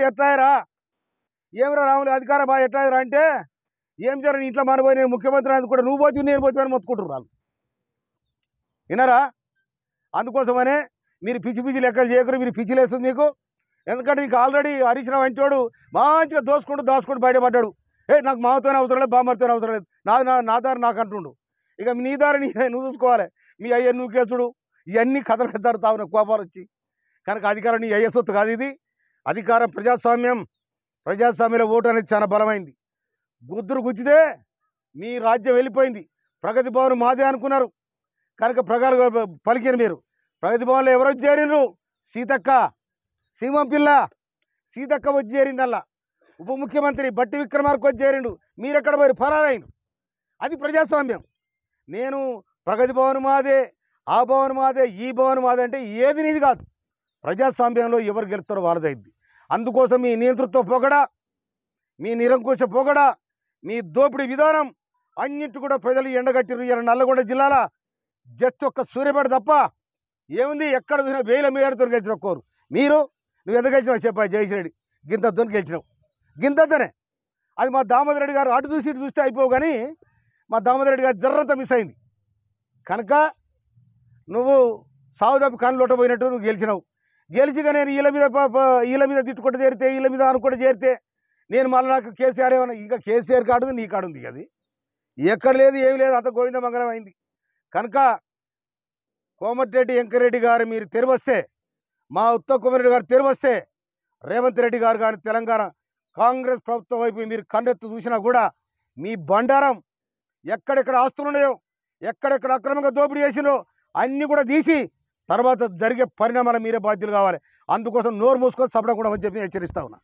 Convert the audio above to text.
ఎట్లాయరా ఏమరా రాములు అధికార బాగా ఎట్లాయరా అంటే ఏం జరగని ఇంట్లో మనపోయి నేను ముఖ్యమంత్రి అది కూడా నువ్వు పోచి నేను పోచి అని మొత్తుకుంటారు వాళ్ళు వినరా అందుకోసమనే మీరు పిచ్చి పిచ్చి లెక్కలు చేయకరు మీరు పిచ్చిలేస్తుంది మీకు ఎందుకంటే నీకు ఆల్రెడీ హరీష్ రావు అంటోడు మంచిగా దాచుకుంటూ బయటపడ్డాడు నాకు మాతోనే అవసరం లేదు బామ్మతోనే అవసరం లేదు నా దారి నాకు అంటుండు ఇక నీ దారి నువ్వు చూసుకోవాలి మీ అయ్య నువ్వు కేసుడు ఇవన్నీ కథలు పెడతారు తావు కోపాలు వచ్చి కనుక అధికారం నీ అయ్య సొత్తు కాదు ఇది అధికారం ప్రజాస్వామ్యంలో ఓటు అనేది చాలా బలమైంది గుద్దురు గుచ్చితే మీ రాజ్యం వెళ్ళిపోయింది ప్రగతి భవన్ మాదే అనుకున్నారు కనుక పలికిన మీరు ప్రగతి భవన్లో ఎవరు వచ్చి చేరినరు సీతక్క సింహం పిల్ల సీతక్క వచ్చి చేరిందల్లా ఉప ముఖ్యమంత్రి బట్టి విక్రమార్క వచ్చి చేరిండు మీరెక్కడ పోయి ఫరారైండు అది ప్రజాస్వామ్యం నేను ప్రగతి భవన్ మాదే ఆ భవన్ మాదే ఈ భవన్ మాదే అంటే ఏది నీది కాదు ప్రజాస్వామ్యంలో ఎవరు గెలుస్తారో వాళ్ళదైద్ది అందుకోసం మీ నియంతృత్వ పోగడా మీ నిరంకుశ పోగడా మీ దోపిడీ విధానం అన్నింటి కూడా ప్రజలు ఎండగట్టిరు ఇలా నల్లగొండ జిల్లాల జస్ట్ ఒక్క సూర్యపేట తప్ప ఏముంది ఎక్కడ చూసినా వేల మేరతో గెలిచిన ఒక్కోరు నువ్వు ఎంత గెలిచినావు చెప్పాయి జయశ్రెడ్డి గింతతో గెలిచినావు గింతతోనే అది మా దామోదర్ రెడ్డి గారు అటు చూసి ఇటు చూస్తే అయిపోవు కానీ మా దామోదర్ రెడ్డి గారు జర్రంతా మిస్ అయింది కనుక నువ్వు సావుదప్పి కన్నులొట్టబోయినట్టు నువ్వు గెలిచినావు గెలిచిగా నేను వీళ్ళ మీద తిట్టుకుంటూ చేరితే వీళ్ళ మీద అనుకుంటూ చేరితే నేను మళ్ళీ నాకు కేసీఆర్ ఏమన్నా ఇంకా కేసీఆర్ కాడుంది నీ కాడుంది అది ఎక్కడ లేదు ఏమి లేదు అంత గోవింద మంగళం అయింది కనుక కోమటిరెడ్డి వెంకరెడ్డి గారు మీరు తెరివస్తే మా ఉత్తమ్ కుమార్ రెడ్డి గారు తెరివస్తే రేవంత్ రెడ్డి గారు కానీ తెలంగాణ కాంగ్రెస్ ప్రభుత్వం వైపు మీరు కన్నెత్తు చూసినా కూడా మీ బండారం ఎక్కడెక్కడ ఆస్తులు ఉన్నాయో ఎక్కడెక్కడ అక్రమంగా దోపిడీ చేసినో అన్నీ కూడా తీసి తర్వాత జరిగే పరిణామాలు మీరే బాధ్యులు కావాలి అందుకోసం నోరు మూసుకొని సపడం కూడా చెప్పి హెచ్చరిస్తా ఉన్నా